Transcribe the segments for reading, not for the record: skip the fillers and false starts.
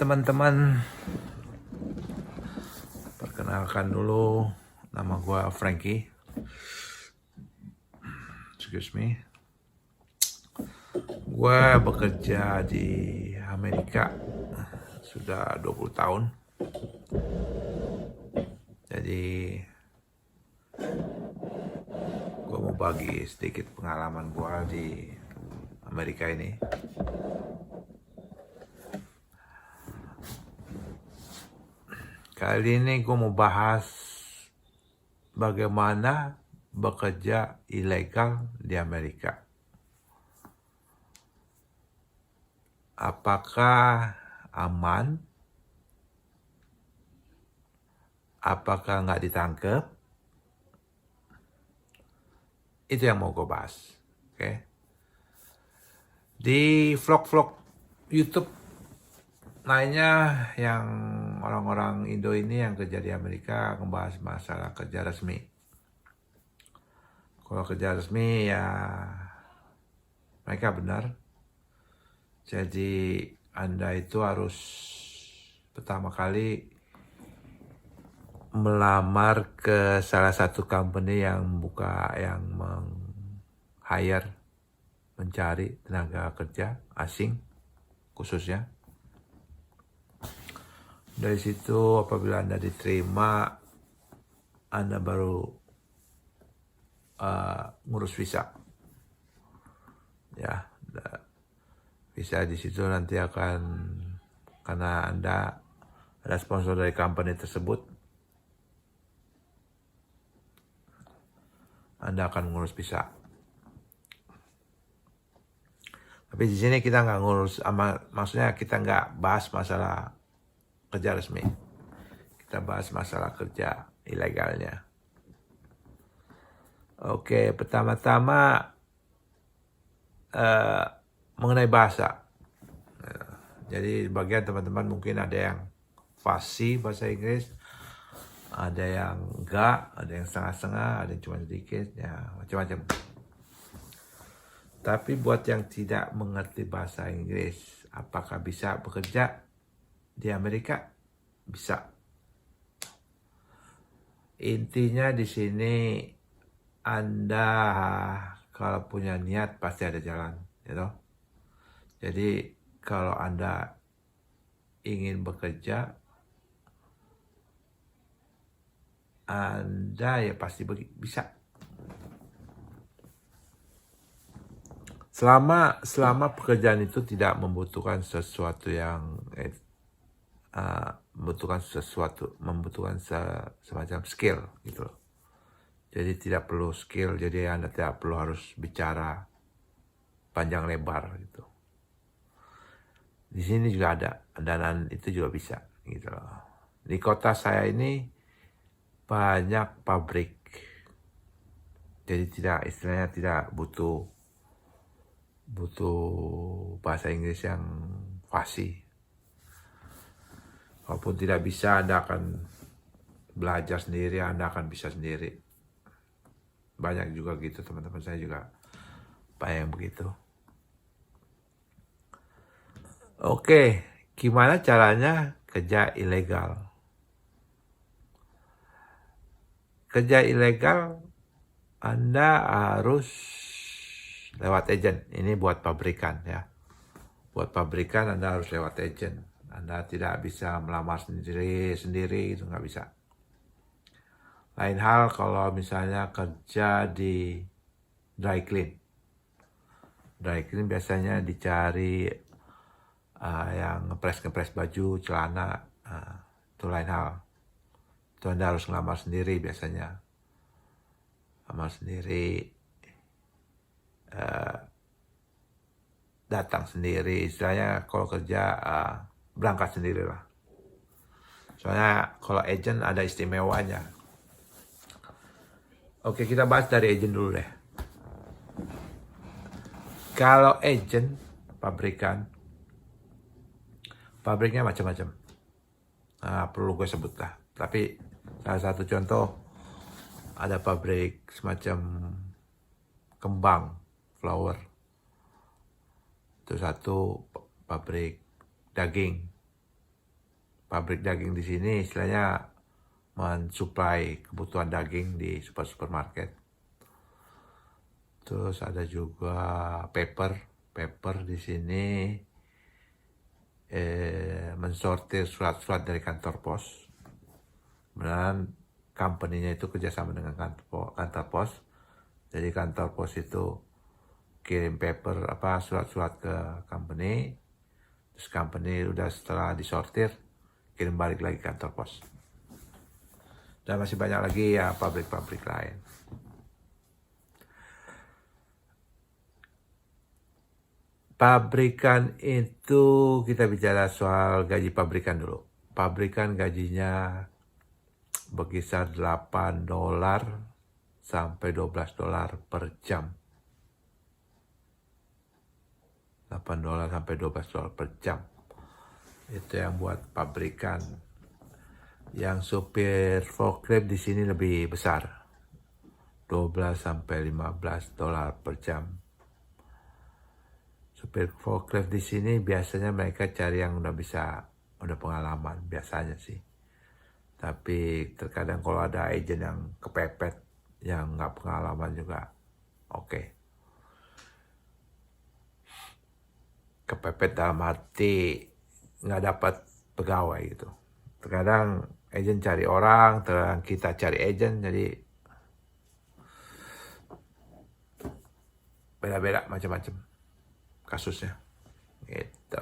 teman-teman, perkenalkan dulu, nama gue Frankie. Excuse me. Gue bekerja di Amerika sudah 20 tahun. Jadi gue mau bagi sedikit pengalaman gue di Amerika ini. Kali ini gue mau bahas bagaimana bekerja ilegal di Amerika. Apakah aman? Apakah nggak ditangkap? Itu yang mau gue bahas. Oke. Di vlog-vlog YouTube lainnya yang orang-orang Indo ini yang kerja di Amerika membahas masalah kerja resmi. Kalau kerja resmi ya mereka benar. Jadi Anda itu harus pertama kali melamar ke salah satu company yang hire, mencari tenaga kerja asing khususnya. Dari situ apabila Anda diterima, Anda baru ngurus visa. Ya, visa di situ nanti akan, karena Anda ada sponsor dari company tersebut, Anda akan ngurus visa. Tapi di sini kita nggak ngurus, maksudnya kita nggak bahas masalah kerja resmi. Kita bahas masalah kerja ilegalnya. Oke, pertama-tama mengenai bahasa. Jadi bagian teman-teman mungkin ada yang fasih bahasa Inggris, ada yang enggak, ada yang setengah-setengah, ada yang cuma sedikit, ya macam-macam. Tapi buat yang tidak mengerti bahasa Inggris, apakah bisa bekerja di Amerika? Bisa. Intinya di sini Anda kalau punya niat pasti ada jalan, gitu. Jadi kalau Anda ingin bekerja, Anda ya pasti bisa. Selama pekerjaan itu tidak membutuhkan sesuatu yang membutuhkan semacam skill gitu loh. Jadi tidak perlu skill, jadi Anda tidak perlu harus bicara panjang lebar gitu. Di sini juga ada, dan itu juga bisa gitu loh. Di kota saya ini banyak pabrik. Jadi istilahnya tidak butuh bahasa Inggris yang fasih. Walaupun tidak bisa, Anda akan belajar sendiri, Anda akan bisa sendiri. Banyak juga gitu, teman-teman saya juga banyak yang begitu. Oke, gimana caranya kerja ilegal? Kerja ilegal, Anda harus lewat agen. Ini buat pabrikan ya. Buat pabrikan Anda harus lewat agen. Anda tidak bisa melamar sendiri itu nggak bisa. Lain hal kalau misalnya kerja di dry clean. Dry clean biasanya dicari yang ngepres baju, celana, itu lain hal. Itu Anda harus ngelamar sendiri biasanya. Lamar sendiri, datang sendiri, istilahnya kalau kerja berangkat sendiri lah. Soalnya kalau agent ada istimewanya. Oke, kita bahas dari agent dulu deh. Kalau agent pabriknya macam-macam. Perlu gue sebut lah. Tapi salah satu contoh, ada pabrik semacam kembang, flower. Itu satu pabrik daging. pabrik daging di sini istilahnya mensuplai kebutuhan daging di supermarket. Terus ada juga paper di sini mensortir surat-surat dari kantor pos. Kemudian company-nya itu kerjasama dengan kantor pos. Jadi kantor pos itu kirim paper surat-surat ke company. Terus company udah setelah disortir kirim balik lagi ke kantor pos. Dan masih banyak lagi ya pabrik-pabrik lain. Pabrikan itu kita bicara soal gaji pabrikan dulu. Pabrikan gajinya berkisar $8 sampai $12 per jam. $8 sampai $12 per jam. Itu yang buat pabrikan. Yang supir forklift di sini lebih besar. $12 sampai $15 per jam. Supir forklift di sini biasanya mereka cari yang udah pengalaman biasanya sih. Tapi terkadang kalau ada agent yang kepepet, yang nggak pengalaman juga, oke. Kepepet dalam arti nggak dapat pegawai gitu. Terkadang agent cari orang, terkadang kita cari agent, jadi beda-beda macam-macam kasusnya gitu.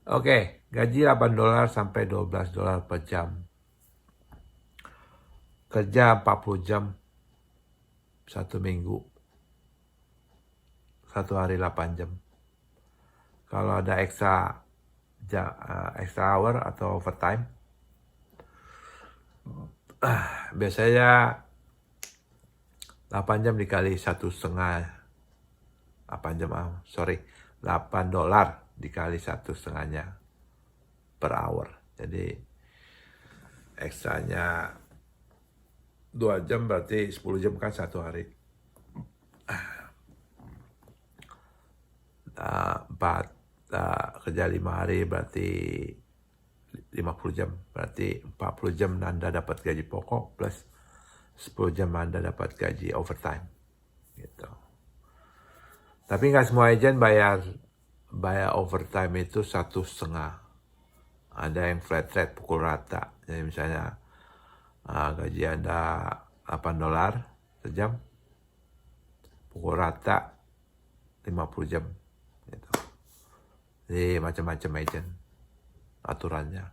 Oke, gaji $8 sampai $12 per jam. Kerja 40 jam satu minggu. Satu hari 8 jam. Kalau ada extra hour atau overtime, biasanya 8 jam dikali 1,5 $8 dikali 1,5 per hour. Jadi ekstranya 2 jam berarti 10 jam kan satu hari. 4 kerja 5 hari berarti 50 jam. Berarti 40 jam Anda dapat gaji pokok plus 10 jam Anda dapat gaji overtime. Gitu. Tapi nggak semua agent bayar overtime itu 1,5. Ada yang flat rate pukul rata. Jadi misalnya gaji Anda $8 sejam, pukul rata 50 jam. Gitu. Jadi macam-macam agent aturannya.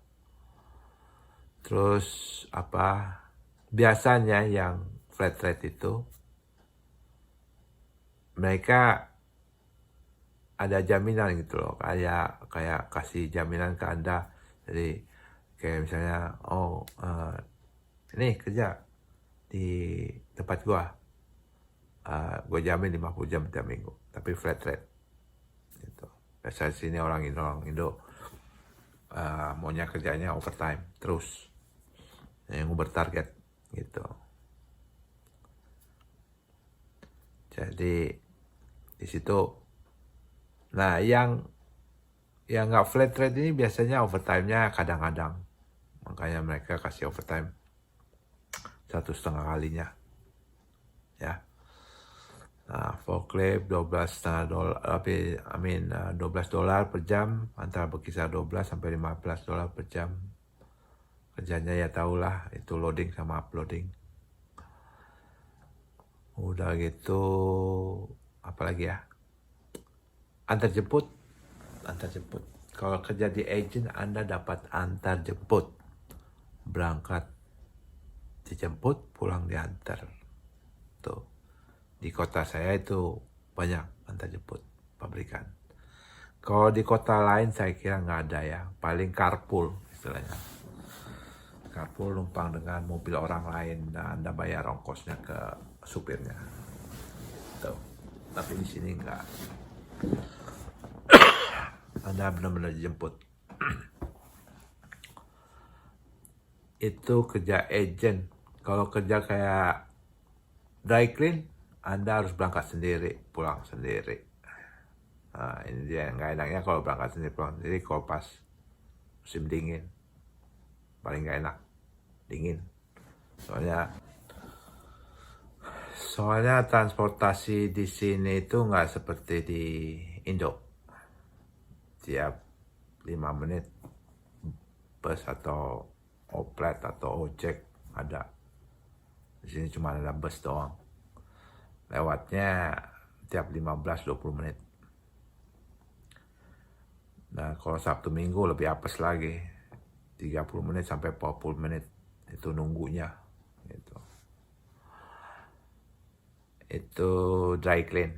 Terus biasanya yang flat rate itu mereka ada jaminan gitu loh, kayak kasih jaminan ke Anda. Jadi kayak misalnya ini kerja di tempat gua jamin 50 jam tiap minggu, tapi flat rate gitu. Biasanya sini orang Indo maunya kerjanya overtime terus, yang bertarget gitu. Jadi di situ. Nah, yang nggak flat rate ini biasanya overtime-nya kadang-kadang. Makanya mereka kasih overtime 1,5 kalinya. Ya. Nah, forklift $12 per jam, antara berkisar $12 sampai $15 per jam. Kerjanya ya tahulah, itu loading sama uploading. Udah gitu, apalagi ya? Antar jemput. Kalau kerja di agent, Anda dapat antar jemput. Berangkat dijemput, pulang diantar. Tuh. Di kota saya itu banyak antar jemput pabrikan. Kalau di kota lain saya kira nggak ada ya. Paling carpool istilahnya. Carpool numpang dengan mobil orang lain dan Anda bayar ongkosnya ke supirnya. Tuh. Tapi di sini nggak. Anda benar-benar dijemput. Itu kerja agent. Kalau kerja kayak dry clean, Anda harus berangkat sendiri, pulang sendiri. Nah, ini dia yang nggak enaknya kalau berangkat sendiri, pulang sendiri. Kalau pas musim dingin. Paling nggak enak, dingin. Soalnya transportasi di sini itu nggak seperti di Indo. Tiap 5 menit bus atau oplet atau ojek ada. Di sini cuma ada bus doang. Lewatnya tiap 15-20 menit. Nah, kalau Sabtu Minggu lebih apes lagi. 30 menit sampai 40 menit itu nunggunya. Gitu. Itu dry clean.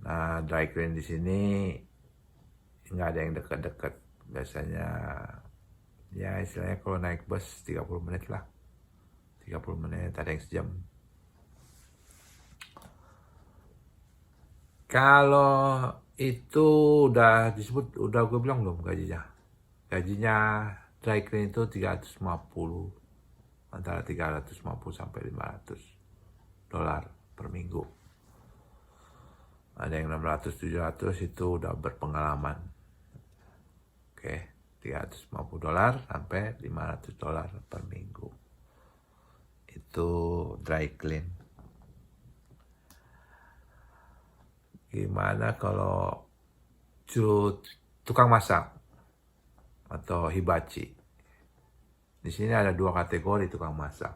Nah, dry clean di sini nggak ada yang deket-deket. Biasanya ya istilahnya kalau naik bus 30 menit lah. 30 menit, ada yang sejam. Kalau itu udah disebut, udah gue bilang belum gajinya. Gajinya dry clean itu 350, antara 350 sampai 500 dolar per minggu. Ada yang 600-700 itu udah berpengalaman. Oke, 350 dolar sampai 500 dolar per minggu. Itu dry clean. Gimana kalau tukang masak atau hibachi? Di sini ada 2 kategori tukang masak.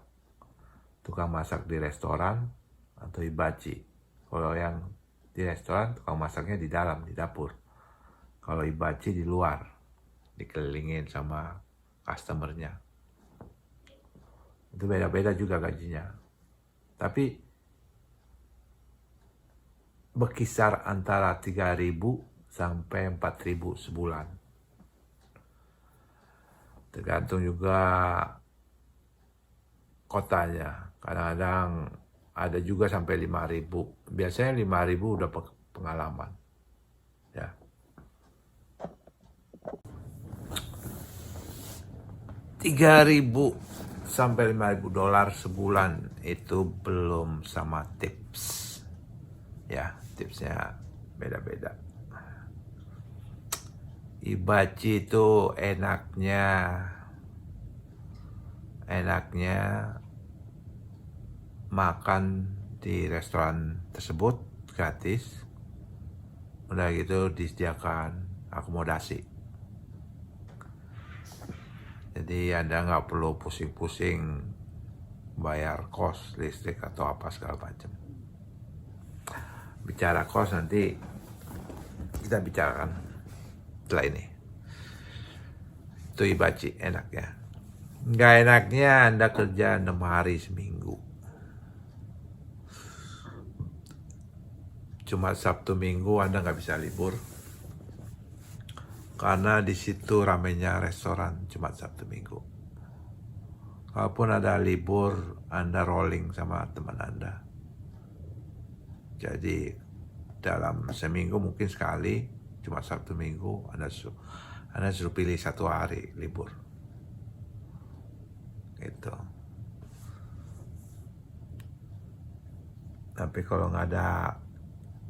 Tukang masak di restoran atau hibachi. Kalau yang di restoran, tukang masaknya di dalam, di dapur. Kalau hibachi di luar, dikelilingin sama customernya. Itu beda-beda juga gajinya. Tapi berkisar antara 3.000 sampai 4.000 sebulan. Tergantung juga kotanya. Kadang-kadang ada juga sampai 5.000. Biasanya 5.000 udah pengalaman. Ya. 3.000 sampai 5.000 dolar sebulan itu belum sama tips. Ya, tipsnya beda-beda. Hibachi itu enaknya makan di restoran tersebut gratis. Udah gitu disediakan akomodasi. Jadi Anda nggak perlu pusing-pusing bayar kos, listrik atau apa segala macam. Bicara kos nanti kita bicarakan setelah ini. Itu hibachi enaknya. Nggak enaknya Anda kerja 6 hari seminggu. Cuma Sabtu Minggu Anda nggak bisa libur. Karena di situ ramainya restoran cuma Sabtu Minggu. Kalaupun ada libur, Anda rolling sama teman Anda. Jadi dalam seminggu mungkin sekali, cuma Sabtu Minggu, Anda suruh pilih 1 hari libur. Gitu. Tapi kalau nggak ada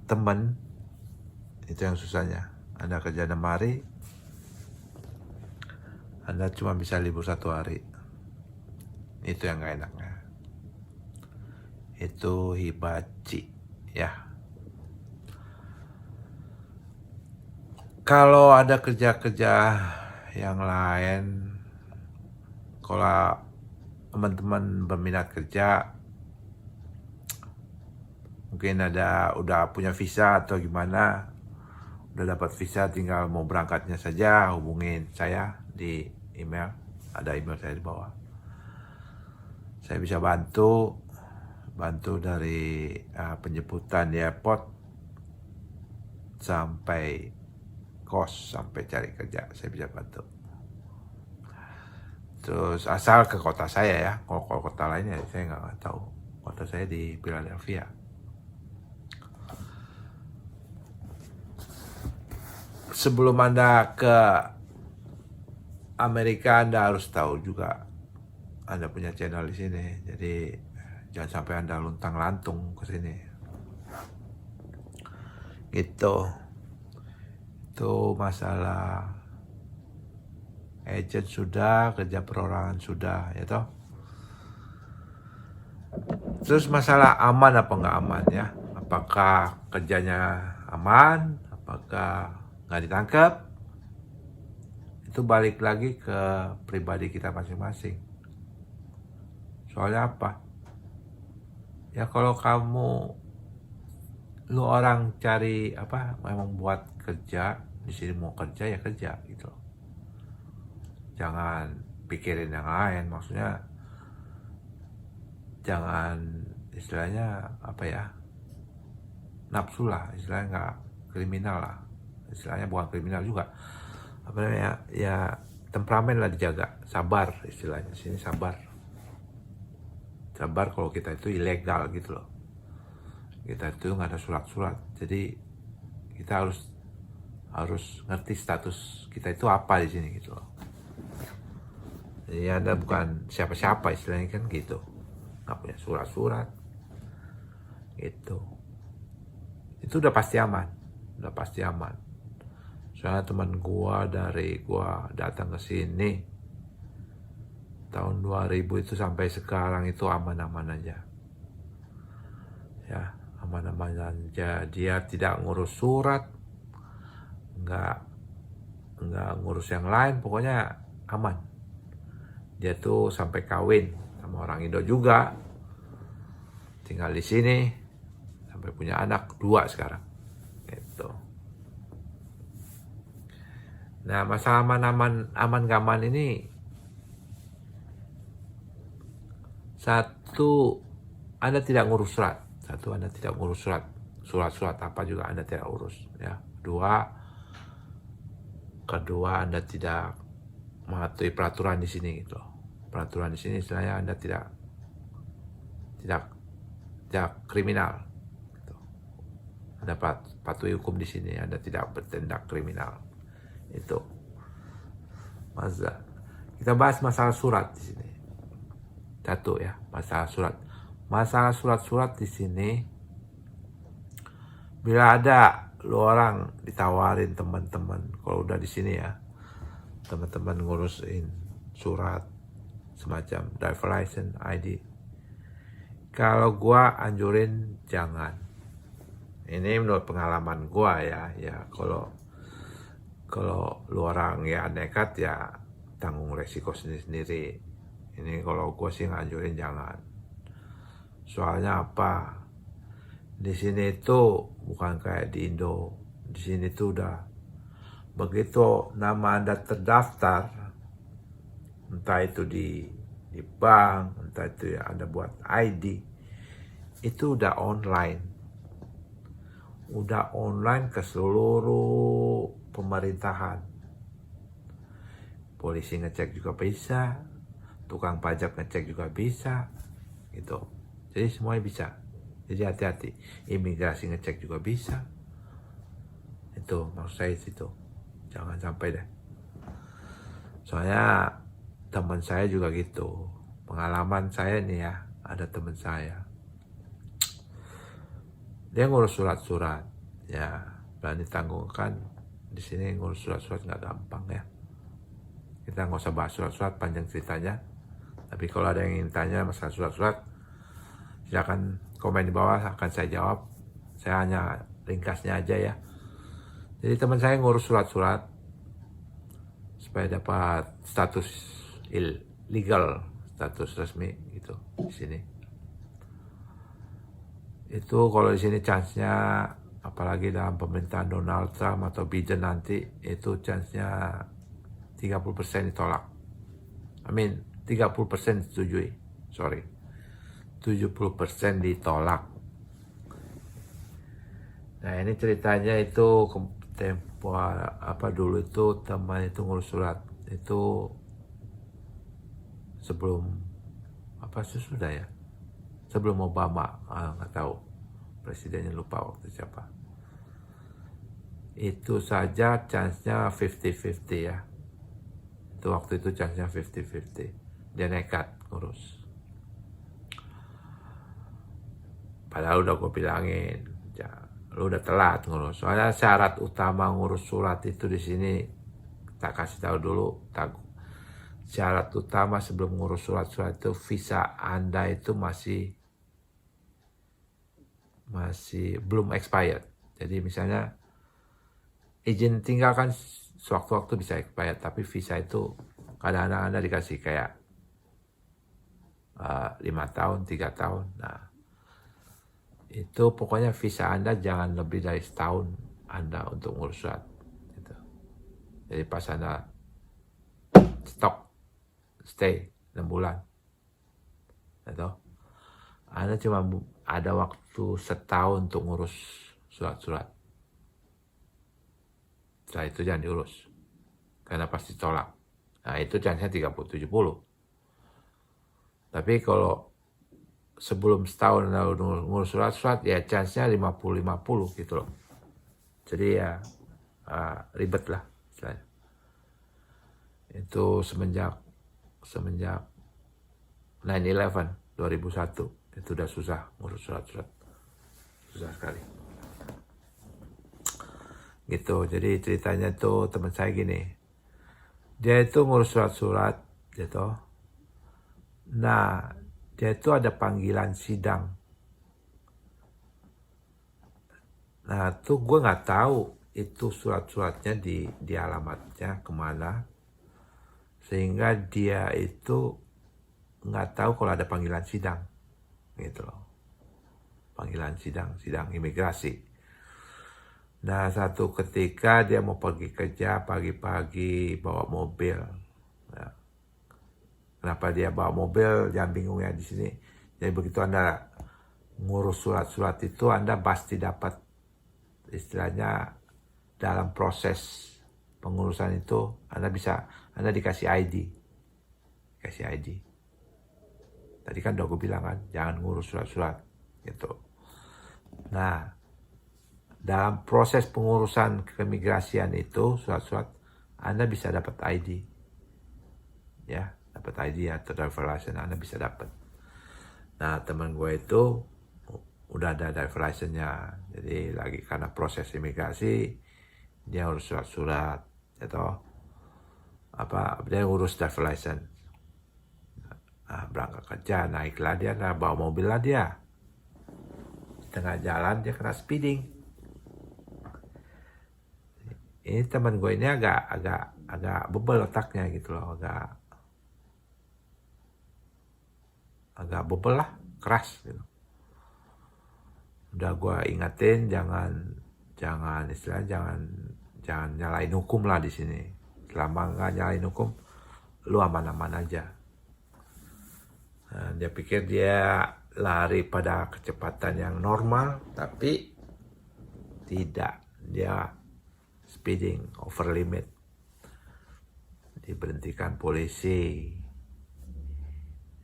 teman, itu yang susahnya. Anda kerja 6 hari, Anda cuma bisa libur 1 hari. Itu yang nggak enaknya. Itu hibachi, ya. Kalau ada kerja-kerja yang lain, kalau teman-teman berminat kerja, mungkin udah punya visa atau gimana, udah dapat visa, tinggal mau berangkatnya saja, hubungin saya di email, ada email saya di bawah. Saya bisa bantu dari penjemputan di airport sampai kos, sampai cari kerja, saya bisa bantu. Terus asal ke kota saya ya, kalau kota lainnya saya nggak tahu. Kota saya di Philadelphia. Sebelum Anda ke Amerika, Anda harus tahu juga Anda punya channel di sini. Jadi jangan sampai Anda luntang-lantung ke sini. Gitu. Itu masalah agent sudah, kerja perorangan sudah, ya toh. Terus masalah aman apa nggak aman ya? Apakah kerjanya aman? Apakah nggak ditangkap? Itu balik lagi ke pribadi kita masing-masing. Soalnya apa? Ya kalau lu orang cari apa, memang buat kerja, di sini mau kerja ya kerja gitu. Jangan pikirin yang lain, maksudnya jangan istilahnya apa ya, nafsu lah, istilahnya nggak kriminal lah, istilahnya bukan kriminal juga, apa namanya ya, temperamen lah dijaga, sabar istilahnya sini, sabar kalau kita itu ilegal gitu loh, kita itu nggak ada surat-surat, jadi kita harus ngerti status kita itu apa di sini gitu loh. Jadi Anda bukan siapa-siapa istilahnya kan gitu, nggak punya surat-surat gitu. Itu udah pasti aman, Soalnya teman gua dari gua datang ke sini tahun 2000 itu sampai sekarang itu aman-aman aja. Ya, aman-aman aja. Dia tidak ngurus surat, nggak ngurus yang lain, pokoknya aman. Dia tuh sampai kawin sama orang Indo juga, tinggal di sini, sampai punya anak 2 sekarang. Gitu. Nah, masalah aman gak aman ini, satu, Anda tidak ngurus surat. Surat-surat apa juga Anda tidak urus. Ya. Kedua, Anda tidak mematuhi peraturan di sini gitu. Peraturan di sini istilahnya Anda tidak kriminal. Gitu. Anda patuhi hukum di sini, Anda tidak bertindak kriminal. Itu. Kita bahas masalah surat di sini. Satu ya, masalah surat. Masalah surat-surat di sini, bila ada lu orang ditawarin teman-teman, kalau udah di sini ya, teman-teman ngurusin surat semacam driver license, ID. Kalau gua anjurin jangan. Ini menurut pengalaman gua ya kalau lu orang ya nekat ya tanggung resiko sendiri-sendiri. Ini kalau gua sih nganjurin jangan. Soalnya apa? Di sini itu bukan kayak di Indo. Di sini tuh udah begitu nama Anda terdaftar, entah itu di bank, entah itu ya Anda buat ID, itu udah online. Udah online ke seluruh pemerintahan. Polisi ngecek juga bisa, tukang pajak ngecek juga bisa, gitu. Jadi semuanya bisa. Jadi hati-hati. Imigrasi ngecek juga bisa. Itu maksud saya itu. Jangan sampai deh. Soalnya teman saya juga gitu. Pengalaman saya nih ya, ada teman saya. Dia ngurus surat-surat. Ya, berani tanggungkan. Di sini ngurus surat-surat nggak gampang ya. Kita nggak usah bahas surat-surat, panjang ceritanya. Tapi kalau ada yang ingin tanya masalah surat-surat, silakan komen di bawah, akan saya jawab. Saya hanya ringkasnya aja ya. Jadi teman saya ngurus surat-surat supaya dapat status legal, status resmi gitu di sini. Itu kalau di sini chance-nya, apalagi dalam pemerintahan Donald Trump atau Biden nanti, itu chance-nya 30% ditolak. 30% disetujui. 70% ditolak. Nah ini ceritanya itu dulu itu teman itu ngurus surat itu sebelum sesudah ya, sebelum Obama, nggak tahu presidennya, lupa waktu siapa. Itu saja chance-nya 50-50 ya. Itu waktu itu chance-nya 50-50. Dia nekat ngurus. Padahal udah gue bilangin, lu udah telat ngurus. Soalnya syarat utama ngurus surat itu di sini, tak kasih tahu dulu, syarat utama sebelum ngurus surat-surat itu visa Anda itu masih belum expired. Jadi misalnya izin tinggal kan sewaktu-waktu bisa expired, tapi visa itu kadang-kadang Anda dikasih kayak 5 tahun, 3 tahun. Nah, itu pokoknya visa Anda jangan lebih dari setahun Anda untuk ngurus surat. Gitu. Jadi pas Anda stay 6 bulan, gitu. Anda cuma ada waktu setahun untuk ngurus surat-surat. Setelah itu jangan diurus, karena pasti tolak. Nah itu chance-nya 30-70. Tapi kalau sebelum setahun Anda ngurus surat-surat, ya chance-nya 50-50 gitu loh. Jadi ya ribet lah istilahnya. Itu semenjak 9/11 2001 itu udah susah ngurus surat-surat, susah sekali gitu. Jadi ceritanya tuh teman saya gini, dia itu ngurus surat-surat gitu. Nah dia itu ada panggilan sidang. Nah tuh gue nggak tahu itu surat-suratnya di alamatnya kemana, sehingga dia itu nggak tahu kalau ada panggilan sidang gitu loh, panggilan sidang imigrasi. Nah satu ketika dia mau pergi kerja pagi-pagi bawa mobil. Nah, kenapa dia bawa mobil? Jangan bingung ya di sini. Jadi begitu Anda ngurus surat-surat itu, Anda pasti dapat istilahnya dalam proses pengurusan itu Anda dikasih ID. Kasih ID. Tadi kan udah gue bilang kan, jangan ngurus surat-surat gitu. Nah, dalam proses pengurusan keimigrasian itu, surat-surat, Anda bisa dapat ID. Ya, dapat ID atau driver license Anda bisa dapat. Nah, teman gue itu udah ada driver license-nya. Jadi lagi karena proses imigrasi, dia urus surat-surat, gitu. Dia urus driver license. Nah, berangkat kerja, naiklah dia, bawa mobil lah dia. Di tengah jalan dia kena speeding. Ini teman gue ini agak bebel otaknya gitu loh, agak bebel lah, keras gitu. Udah gue ingetin jangan nyalain hukum lah di sini. Selama nggak nyalain hukum, lu aman-aman aja. Nah, dia pikir dia lari pada kecepatan yang normal, tapi tidak. Dia speeding over limit. Diberhentikan polisi.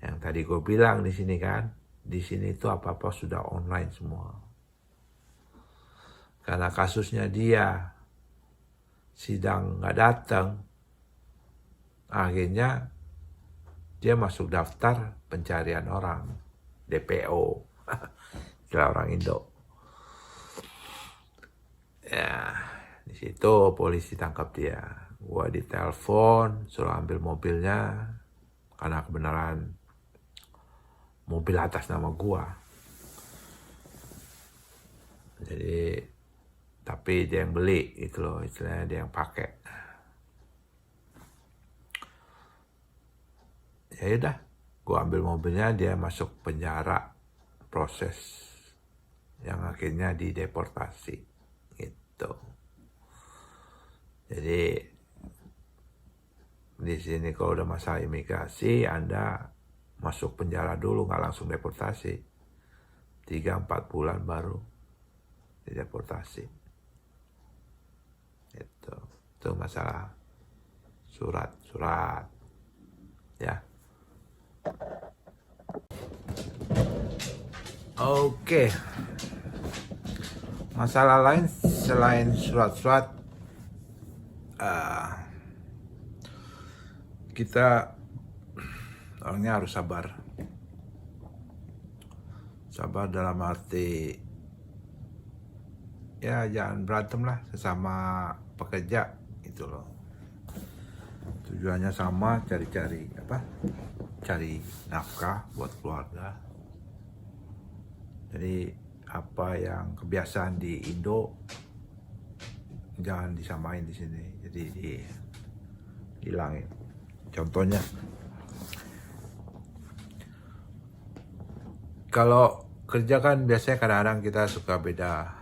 Yang tadi gue bilang di sini kan, di sini itu apa-apa sudah online semua. Karena kasusnya dia sidang nggak datang, akhirnya dia masuk daftar pencarian orang, DPO, istilah orang Indo. Ya, di situ polisi tangkap dia. Gua ditelepon, suruh ambil mobilnya, karena kebenaran mobil atas nama gua. Jadi, tapi dia yang beli, gitu loh, istilahnya dia yang pakai. Ya udah, gue ambil mobilnya, dia masuk penjara, proses yang akhirnya dideportasi gitu. Jadi di sini kalau udah masalah imigrasi, Anda masuk penjara dulu, nggak langsung deportasi. 3-4 bulan baru dideportasi. Itu masalah surat ya. Oke. Masalah lain selain surat-surat, kita orangnya harus sabar. Sabar dalam arti ya jangan berantem lah sesama pekerja gitu loh. Tujuannya sama, cari-cari cari nafkah buat keluarga. Jadi apa yang kebiasaan di Indo jangan disamain di sini, jadi dihilangin. Contohnya, kalau kerja kan biasanya kadang-kadang kita suka beda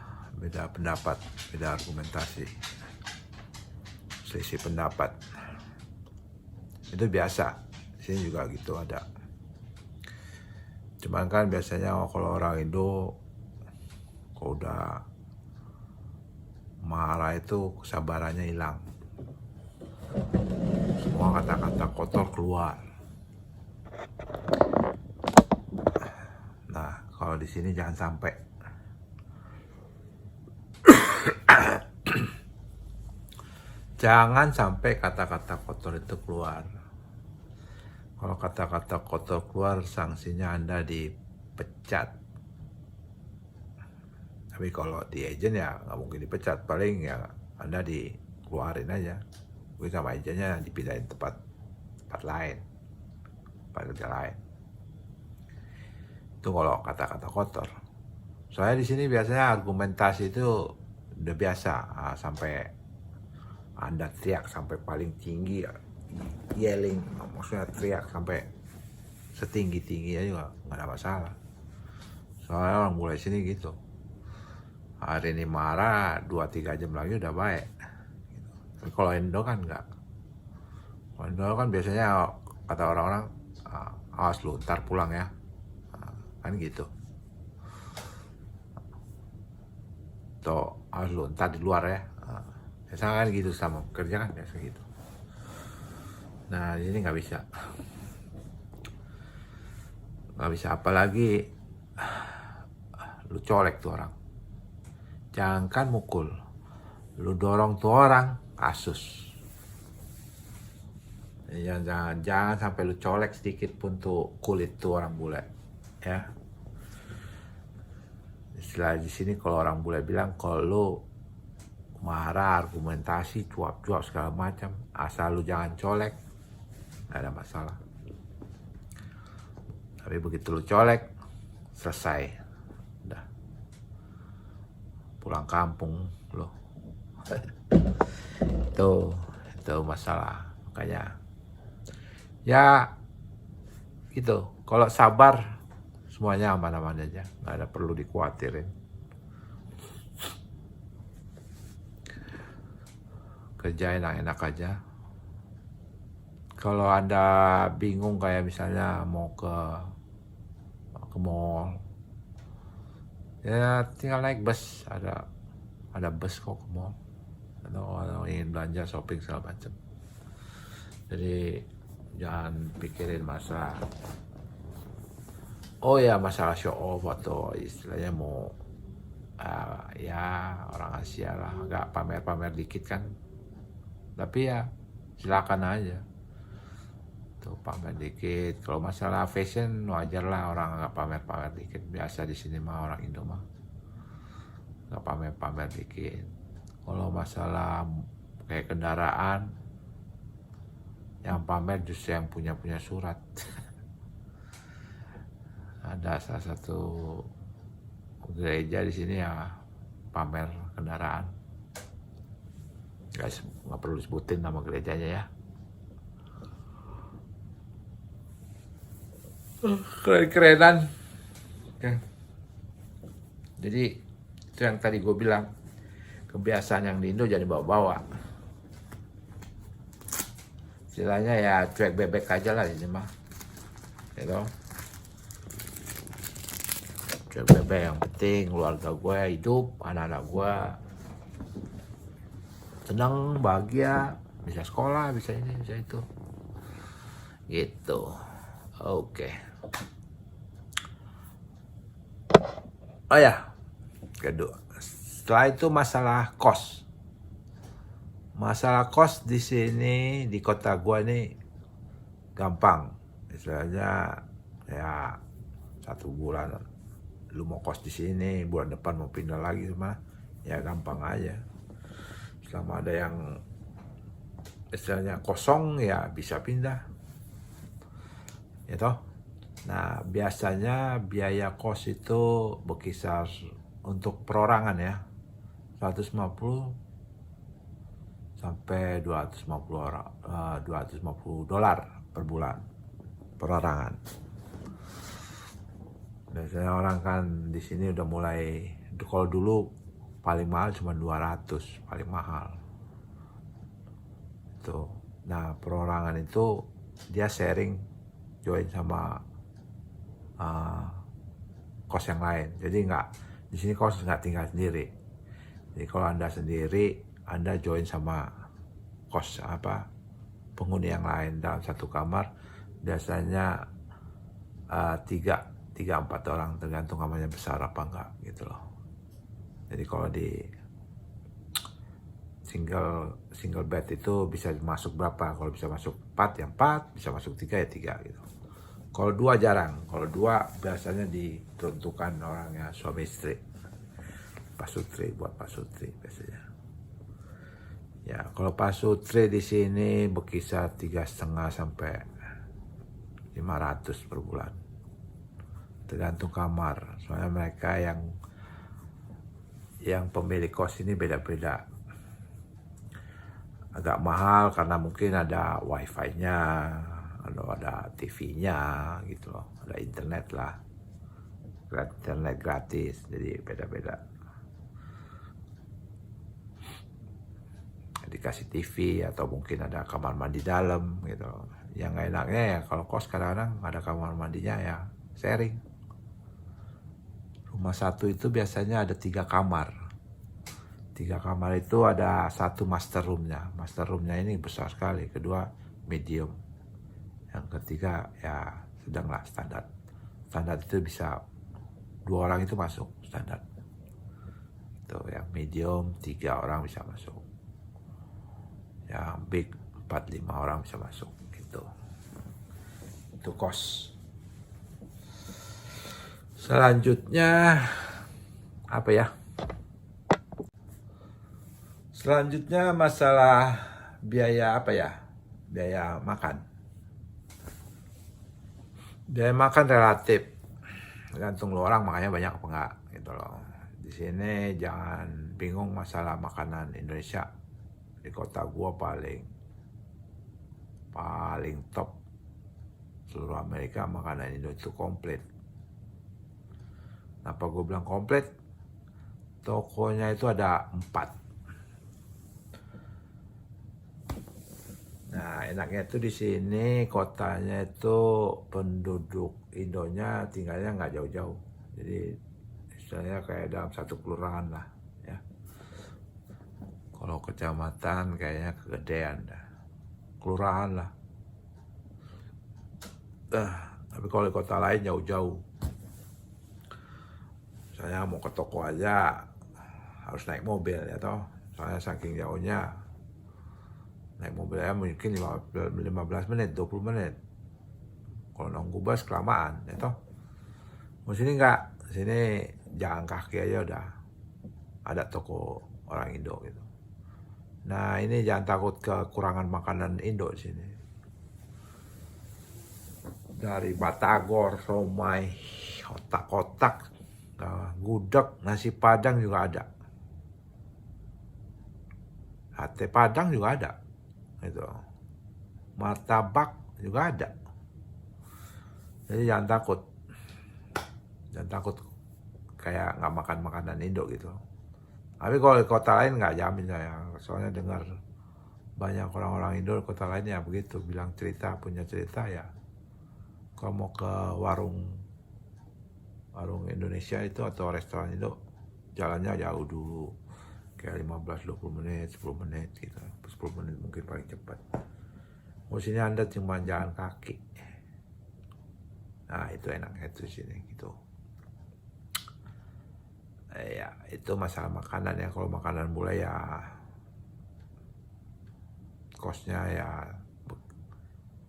pendapat, beda argumentasi, selisih pendapat. Itu biasa, di sini juga gitu ada. Cuman kan biasanya kalau orang Indo, kalau udah marah itu kesabarannya hilang. Semua kata-kata kotor keluar. Nah, kalau di sini jangan sampai. Jangan sampai kata-kata kotor itu keluar. Kalau kata-kata kotor keluar, sanksinya Anda dipecat. Tapi kalau di agent ya nggak mungkin dipecat, paling ya Anda dikeluarin aja. Mungkin sama agentnya dipindahin tempat lain, tempat kerja lain. Itu kalau kata-kata kotor. Soalnya di sini biasanya argumentasi itu udah biasa, sampai Anda teriak sampai paling tinggi, yelling, maksudnya teriak sampai setinggi-tingginya juga nggak ada masalah. Soalnya orang mulai sini gitu. Hari ini marah, 2-3 jam lagi udah baik. Tapi kalau Indo kan enggak. Kalau Indo kan biasanya kata orang-orang, awas lu, ntar pulang ya. Kan gitu. Tuh, awas lu, ntar di luar ya. Biasanya kan gitu, sama kerja kan biasa gitu. Nah, di sini nggak bisa. Nggak bisa, apalagi lu colek tuh orang. Jangan mukul, lu dorong tuh orang, kasus. Jangan sampai lu colek sedikit pun tuh kulit tuh orang bule, ya. Istilah di sini kalau orang bule bilang, kalau lu marah, argumentasi, cuap-cuap segala macam, asal lu jangan colek, nggak ada masalah. Tapi begitu lu colek, selesai, udah pulang kampung lo. itu masalah. Makanya ya gitu, kalau sabar semuanya aman-aman aja, nggak ada perlu dikhawatirin. Kerja enak-enak aja. Kalau Anda bingung kayak misalnya mau ke mall, ya tinggal naik bus, ada bus kok ke mall, atau ingin belanja, shopping segala macam. Jadi jangan pikirin masalah masalah show off atau istilahnya mau ya orang Asia lah, agak pamer-pamer dikit kan. Tapi ya silakan aja tuh pamer dikit. Kalau masalah fashion wajar lah orang agak pamer-pamer dikit, biasa di sini mah orang Indo mah agak pamer-pamer dikit. Kalau masalah kayak kendaraan, yang pamer justru yang punya surat. Ada salah satu gereja di sini ya pamer kendaraan. Guys, nggak perlu disebutin nama gerejanya ya. Keren-kerenan. Jadi itu yang tadi gue bilang, kebiasaan yang di Indo jangan dibawa-bawa. Istilahnya ya cuek bebek aja lah ini mah, gitu. Cuek bebek, yang penting keluarga gue hidup, anak-anak gue senang, bahagia, bisa sekolah, bisa ini, bisa itu, gitu. Oke. Oh ya, kedua, setelah itu masalah kos. Masalah kos di sini di kota gua nih gampang. Istilahnya ya 1 bulan lu mau kos di sini, bulan depan mau pindah lagi, semua ya gampang aja. Selama ada yang istilahnya kosong ya bisa pindah. Ya toh? Nah, biasanya biaya kos itu berkisar untuk perorangan ya, 150 sampai 250 dolar per bulan perorangan. Biasanya orang kan di sini udah mulai, kalau dulu paling mahal cuma 200, paling mahal. Tuh. Nah, perorangan itu dia sharing, join sama kos yang lain. Jadi nggak, di sini kos nggak tinggal sendiri. Jadi kalau Anda sendiri, Anda join sama kos penghuni yang lain dalam satu kamar. Biasanya 3-4 orang, tergantung kamarnya besar apa enggak gitu loh. Jadi kalau di single bed itu bisa masuk berapa? Kalau bisa masuk 4 ya 4, bisa masuk 3 ya 3 gitu. Kalau 2 jarang. Kalau 2 biasanya ditentukan orangnya suami istri. Pasutri, buat pasutri biasanya. Ya, kalau pasutri di sini berkisar 3,5 sampai 500 per bulan. Tergantung kamar. Soalnya mereka yang pemilik kos ini beda-beda. Agak mahal karena mungkin ada wifi-nya, atau ada TV-nya gitu loh, ada internet lah, internet gratis, jadi beda-beda. Dikasih TV atau mungkin ada kamar mandi dalam gitu. Yang enaknya ya kalau kos kadang-kadang ada kamar mandinya ya sharing. Rumah satu itu biasanya ada 3 kamar. 3 kamar itu ada 1 master roomnya. Master roomnya ini besar sekali. Kedua medium. Yang ketiga ya sedanglah standar. Standar itu bisa 2 orang itu masuk standar. Itu yang medium 3 orang bisa masuk. Yang big 4-5 orang bisa masuk gitu. Itu kos. Selanjutnya apa ya? Selanjutnya masalah biaya apa ya? Biaya makan. Biaya makan relatif, tergantung lu orang makanya banyak apa enggak gitu loh. Di sini jangan bingung masalah makanan Indonesia. Di kota gua paling top seluruh Amerika makanan Indo itu komplit. Kenapa gue bilang komplit? Tokonya itu ada 4. Nah, enaknya itu di sini kotanya itu penduduk Indonya tinggalnya nggak jauh-jauh. Jadi istilahnya kayak dalam satu kelurahan lah ya. Kalau kecamatan kayaknya kegedean dah. Kelurahan lah. Tapi kalau di kota lain jauh-jauh. Saya mau ke toko aja harus naik mobil ya toh. Soalnya saking jauhnya naik mobilnya mungkin 15 menit, 20 menit. Kalau nunggu bus kelamaan ya toh. Di sini enggak, di sini jalan kaki aja udah ada toko orang Indo gitu. Nah, ini jangan takut kekurangan makanan Indo di sini. Dari batagor, somai, otak-otak, gudeg, nasi padang juga ada. Sate padang juga ada. Gitu. Martabak juga ada. Jadi jangan takut. Jangan takut kayak nggak makan makanan Indo gitu. Tapi kalau di kota lain nggak jamin saya. Soalnya dengar banyak orang-orang Indo di kota lain ya begitu. Bilang punya cerita ya. Kalau mau ke warung Indonesia itu atau restoran Indo, jalannya jauh dulu. Kayak 15-20 menit, 10 menit gitu. 10 menit mungkin paling cepat. Mau sini Anda cuma jalan kaki. Nah, itu enaknya itu sini gitu. Ya, itu masalah makanan ya. Kalau makanan mulai ya kosnya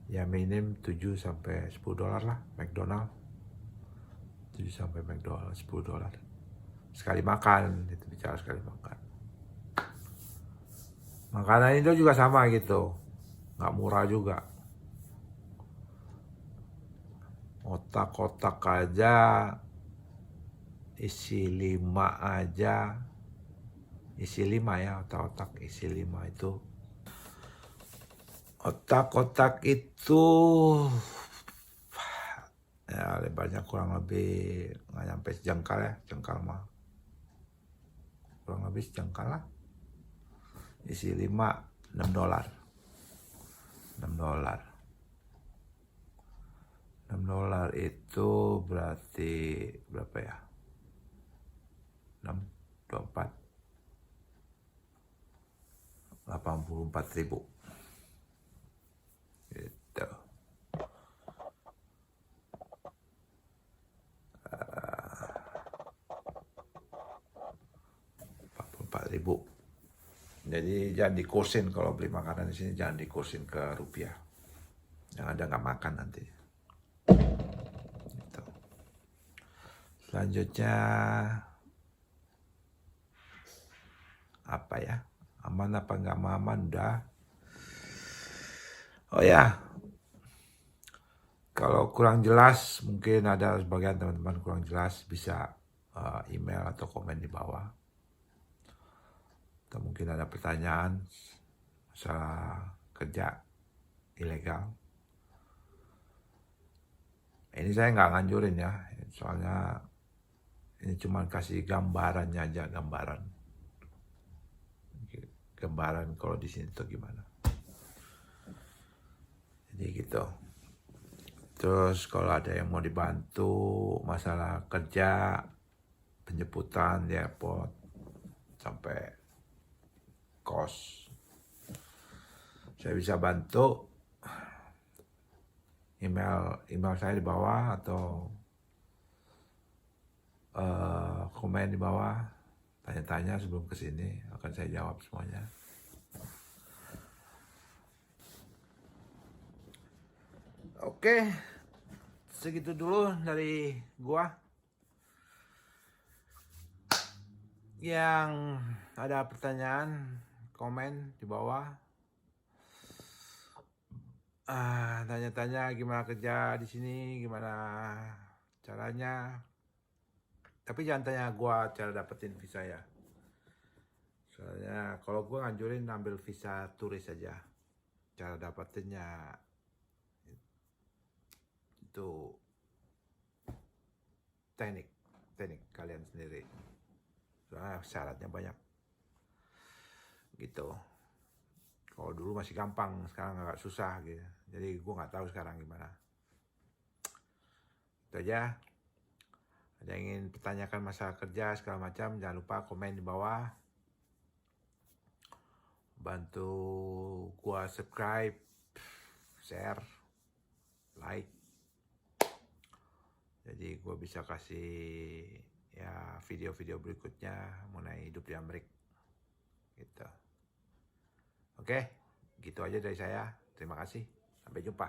ya minim 7 sampai 10 dolar lah McDonald. 7 sampai McDonald 10 dolar. Sekali makan, itu bicara sekali makan. Makanan Indo juga sama gitu. nggak murah juga. Otak-otak aja isi 5 aja, isi 5 ya, otak-otak isi 5 itu. Otak-otak itu ya lebarnya kurang lebih nggak nyampe sejengkal ya, jengkal mah kurang lebih sejengkal lah. Isi 5 $6. $6 $6 itu berarti berapa ya? 6, 24, 84.000 gitu. 44.000. Jadi jangan dikursin kalau beli makanan di sini, jangan dikursin ke rupiah. Yang ada nggak makan nanti. Gitu. Selanjutnya apa ya? Aman apa nggak aman udah. Oh ya, kalau kurang jelas, mungkin ada sebagian teman-teman kurang jelas, bisa email atau komen di bawah. Atau mungkin ada pertanyaan masalah kerja ilegal. Ini saya nggak nganjurin ya, soalnya ini cuma kasih gambarannya aja, gambaran kalau di sini tuh gimana. Jadi gitu. Terus kalau ada yang mau dibantu masalah kerja, penjemputan di airport sampai kos, saya bisa bantu. Email saya di bawah atau komen di bawah, tanya-tanya sebelum kesini, akan saya jawab semuanya. Oke, segitu dulu dari gua. Yang ada pertanyaan, komen di bawah. Tanya-tanya gimana kerja di sini, gimana caranya. Tapi jangan tanya gua cara dapetin visa ya. Soalnya kalau gua nganjurin ambil visa turis aja. Cara dapetinnya itu teknik kalian sendiri. Soalnya syaratnya banyak. Gitu. Kalau dulu masih gampang, sekarang agak susah gitu. Jadi gue nggak tahu sekarang gimana. Itu aja. Ada yang ingin pertanyakan masalah kerja segala macam, jangan lupa komen di bawah. Bantu gua subscribe, share, like. Jadi gue bisa kasih ya video-video berikutnya mengenai hidup di Amerika. Gitu. Oke, gitu aja dari saya. Terima kasih. Sampai jumpa.